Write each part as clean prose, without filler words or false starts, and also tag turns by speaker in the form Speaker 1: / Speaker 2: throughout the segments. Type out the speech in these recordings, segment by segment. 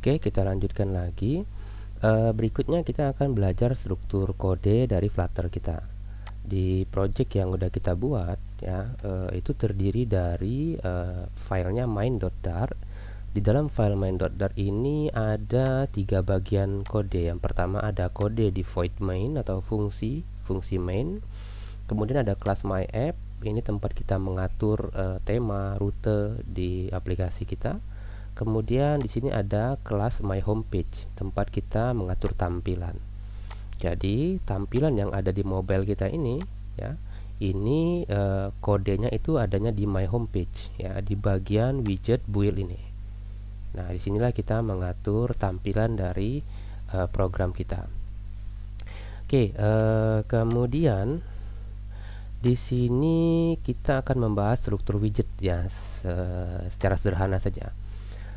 Speaker 1: Oke, kita lanjutkan lagi. Berikutnya kita akan belajar struktur kode dari Flutter kita. Di project yang udah kita buat ya, itu terdiri dari filenya main.dart. Di dalam file main.dart ini ada 3 bagian kode. Yang pertama ada kode di void main atau fungsi main. Kemudian ada kelas myapp, ini tempat kita mengatur tema, rute di aplikasi kita. Kemudian di sini ada kelas my homepage, tempat kita mengatur tampilan. Jadi tampilan yang ada di mobile kita ini ya, ini kodenya itu adanya di my homepage ya, di bagian widget build ini. Nah, disinilah kita mengatur tampilan dari program kita. Oke, kemudian di sini kita akan membahas struktur widget ya, secara sederhana saja.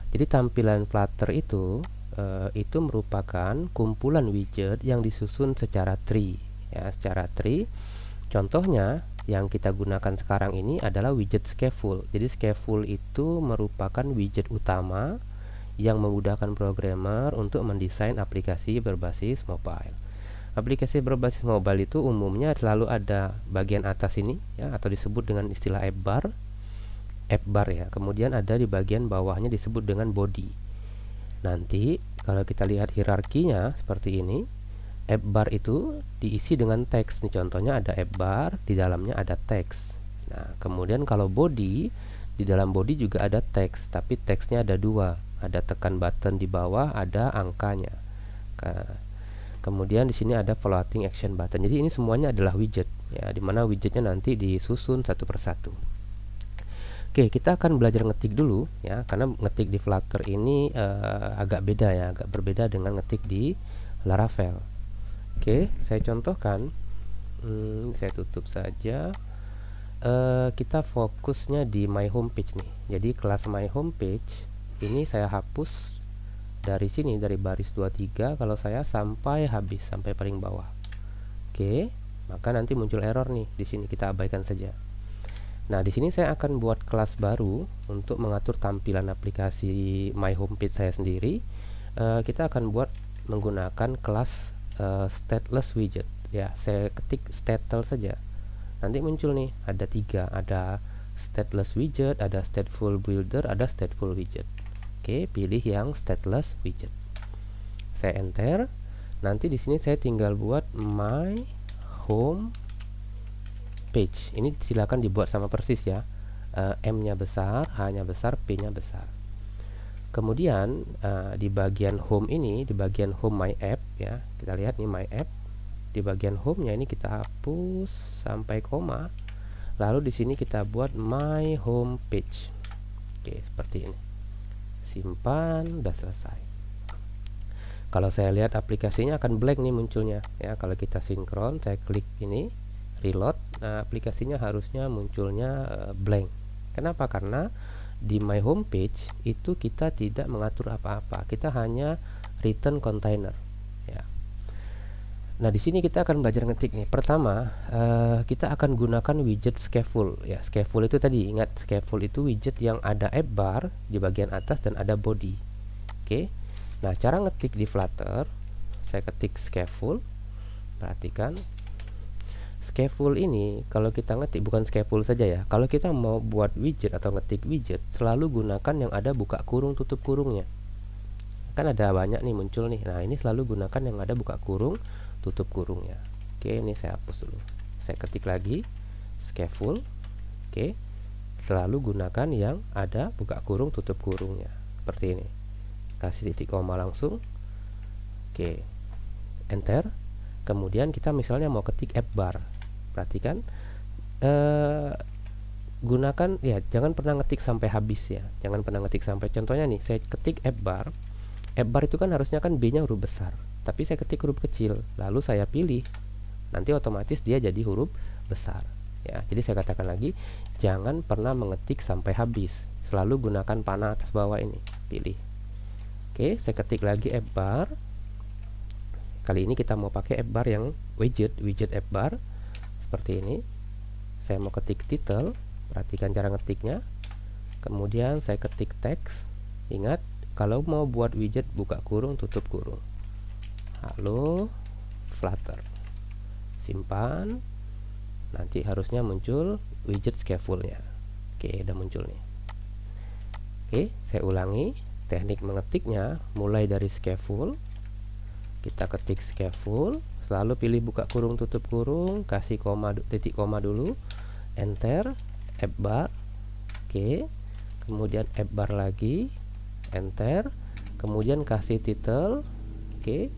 Speaker 1: Jadi tampilan Flutter itu merupakan kumpulan widget yang disusun secara tree ya, secara tree. Contohnya yang kita gunakan sekarang ini adalah widget scaffold. Jadi scaffold itu merupakan widget utama yang memudahkan programmer untuk mendesain aplikasi berbasis mobile. Aplikasi berbasis mobile itu umumnya selalu ada bagian atas ini ya, atau disebut dengan istilah app bar ya. Kemudian ada di bagian bawahnya disebut dengan body. Nanti kalau kita lihat hierarkinya seperti ini, app bar itu diisi dengan teks. Nih contohnya ada app bar, di dalamnya ada teks. Nah, kemudian kalau body, di dalam body juga ada teks, tapi teksnya ada dua. Ada tekan button di bawah, ada angkanya. Kemudian di sini ada floating action button. Jadi ini semuanya adalah widget ya, dimana widgetnya nanti disusun satu persatu. Oke, kita akan belajar ngetik dulu ya, karena ngetik di Flutter ini agak beda ya, agak berbeda dengan ngetik di Laravel. Oke, saya contohkan. Saya tutup saja. Kita fokusnya di my homepage nih. Jadi kelas my homepage ini saya hapus dari sini, dari baris 23 kalau saya sampai habis, sampai paling bawah. Oke, maka nanti muncul error nih. Di sini kita abaikan saja. Nah, di sini saya akan buat kelas baru untuk mengatur tampilan aplikasi my homepage saya sendiri. Kita akan buat menggunakan kelas stateless widget ya. Saya ketik stateless saja. Nanti muncul nih, ada 3, ada stateless widget, ada stateful builder, ada stateful widget. Oke, pilih yang stateless widget. Saya enter. Nanti di sini saya tinggal buat my home page. Ini silakan dibuat sama persis ya. M-nya besar, H-nya besar, P-nya besar. Kemudian di bagian home ini, di bagian home my app ya, kita lihat nih my app. Di bagian home-nya ini kita hapus sampai koma. Lalu di sini kita buat my home page. Oke, seperti ini. Simpan, udah selesai. Kalau saya lihat aplikasinya akan blank nih munculnya ya. Kalau kita sinkron, saya klik ini reload, aplikasinya harusnya munculnya blank. Kenapa? Karena di my homepage itu kita tidak mengatur apa-apa, kita hanya return container ya. Nah, di sini kita akan belajar ngetik nih. Pertama, kita akan gunakan widget scaffold ya. Scaffold itu tadi, ingat scaffold itu widget yang ada app bar di bagian atas dan ada body. Oke. Nah, cara ngetik di Flutter, saya ketik scaffold. Perhatikan. Scaffold ini kalau kita ngetik, bukan scaffold saja ya, kalau kita mau buat widget atau ngetik widget, selalu gunakan yang ada buka kurung tutup kurungnya. Kan ada banyak nih muncul nih. Nah, ini selalu gunakan yang ada buka kurung tutup kurungnya. Oke, ini saya hapus dulu. Saya ketik lagi scaffold. Oke, selalu gunakan yang ada buka kurung tutup kurungnya. Seperti ini. Kasih titik koma langsung. Oke, enter. Kemudian kita misalnya mau ketik app bar. Perhatikan, gunakan ya, jangan pernah ngetik sampai habis ya, jangan pernah ngetik sampai, contohnya nih, saya ketik app bar itu kan harusnya kan B nya huruf besar, tapi saya ketik huruf kecil, lalu saya pilih, nanti otomatis dia jadi huruf besar ya. Jadi saya katakan lagi, jangan pernah mengetik sampai habis, selalu gunakan panah atas bawah ini, pilih. Oke, saya ketik lagi app bar. Kali ini kita mau pakai app bar yang widget app bar seperti ini. Saya mau ketik title, perhatikan cara ngetiknya. Kemudian saya ketik teks. Ingat, Kalau mau buat widget buka kurung tutup kurung, halo Flutter, simpan. Nanti harusnya muncul widget scaffold-nya. Oke, udah muncul nih. Oke, saya ulangi. Teknik mengetiknya mulai dari scaffold. Kita ketik scaffold, selalu pilih buka kurung tutup kurung, kasih koma, titik koma dulu, enter, F bar. Oke, kemudian F bar lagi, enter, kemudian kasih title. Oke,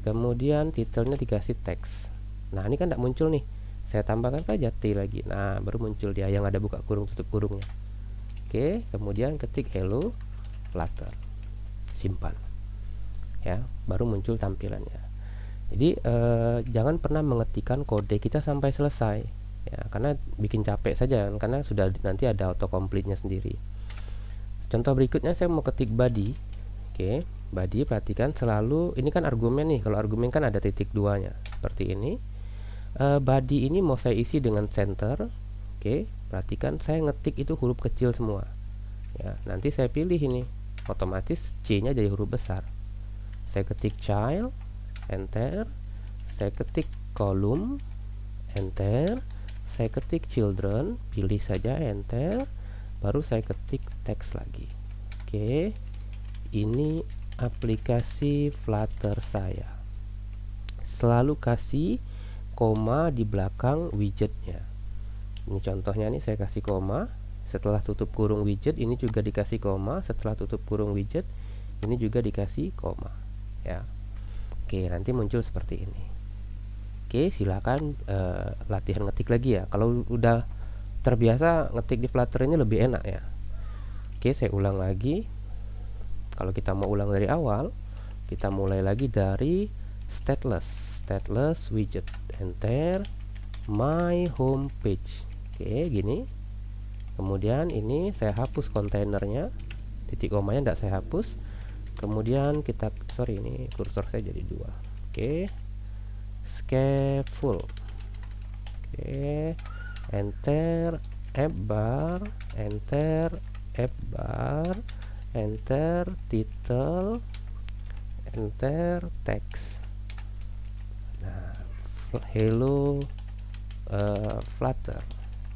Speaker 1: kemudian titelnya dikasih teks. Nah, ini kan tidak muncul nih, saya tambahkan saja T lagi. Nah, baru muncul dia yang ada buka kurung tutup kurungnya. Oke, kemudian ketik hello Flutter, simpan ya, baru muncul tampilannya. Jadi jangan pernah mengetikkan kode kita sampai selesai ya, karena bikin capek saja, karena sudah nanti ada autocomplete-nya sendiri. Contoh berikutnya saya mau ketik body. Oke, body, perhatikan selalu ini kan argumen nih. Kalau argumen kan ada titik 2-nya seperti ini. Body ini mau saya isi dengan center. Oke, perhatikan saya ngetik itu huruf kecil semua ya. Nanti saya pilih ini, otomatis C-nya jadi huruf besar. Saya ketik child, enter. Saya ketik column, enter. Saya ketik children, pilih saja, enter. Baru saya ketik teks lagi. Oke, ini aplikasi Flutter saya. Selalu kasih koma di belakang widgetnya. Ini contohnya nih, saya kasih koma setelah tutup kurung widget, ini juga dikasih koma setelah tutup kurung widget, ini juga dikasih koma ya. Oke, nanti muncul seperti ini. Oke, silakan latihan ngetik lagi ya. Kalau udah terbiasa ngetik di Flutter ini lebih enak ya. Oke, saya ulang lagi. Kalau kita mau ulang dari awal, kita mulai lagi dari stateless widget, enter, my home page. Oke, gini. Kemudian ini saya hapus kontainernya, titik komanya tidak saya hapus. Kemudian kita, ini kursor saya jadi 2. Oke, scaffold. Oke, enter, F bar, enter, F bar, enter, title, enter, text. Nah, hello Flutter.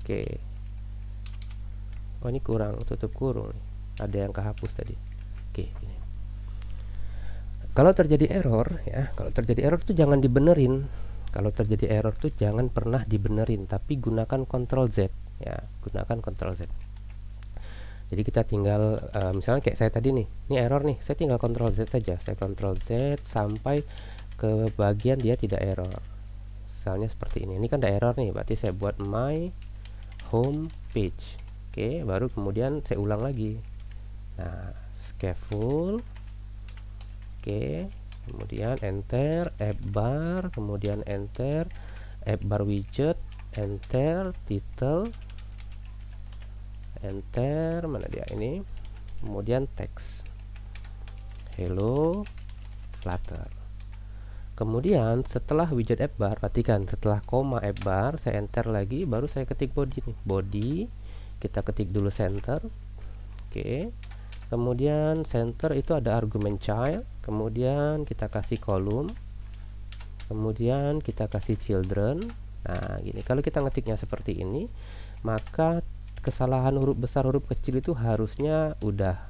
Speaker 1: Oke. Oh, ini kurang, tutup kurung nih. Ada yang kehapus tadi. Oke, ini. Kalau terjadi error ya, kalau terjadi error tuh jangan dibenerin. Kalau terjadi error tuh jangan pernah dibenerin, tapi gunakan Ctrl Z ya, gunakan Ctrl Z. Jadi kita tinggal misalnya kayak saya tadi nih, ini error nih, saya tinggal Ctrl Z saja. Saya Ctrl Z sampai ke bagian dia tidak error. Misalnya seperti ini. Ini kan ada error nih, berarti saya buat my home page. Oke, baru kemudian saya ulang lagi. Nah, scaffold. Oke, kemudian enter, F bar, kemudian enter, F bar widget, enter, title, enter, mana dia ini, kemudian teks, hello Flutter. Kemudian setelah widget F bar, perhatikan setelah koma F bar, saya enter lagi, baru saya ketik body nih, body. Kita ketik dulu center. Oke, kemudian center itu ada argumen child, kemudian kita kasih column, kemudian kita kasih children. Nah, gini, kalau kita ngetiknya seperti ini, maka kesalahan huruf besar huruf kecil itu harusnya udah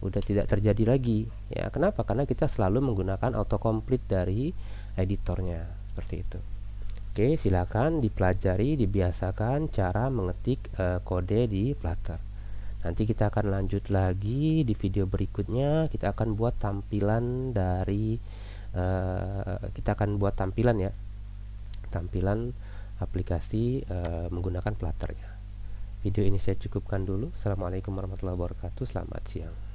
Speaker 1: tidak terjadi lagi ya. Kenapa? Karena kita selalu menggunakan autocomplete dari editornya seperti itu. Oke, silakan dipelajari, dibiasakan cara mengetik kode di Flutter. Nanti kita akan lanjut lagi di video berikutnya. Kita akan buat tampilan dari ya, tampilan aplikasi menggunakan Flutter-nya. Video ini saya cukupkan dulu. Assalamualaikum warahmatullahi wabarakatuh. Selamat siang.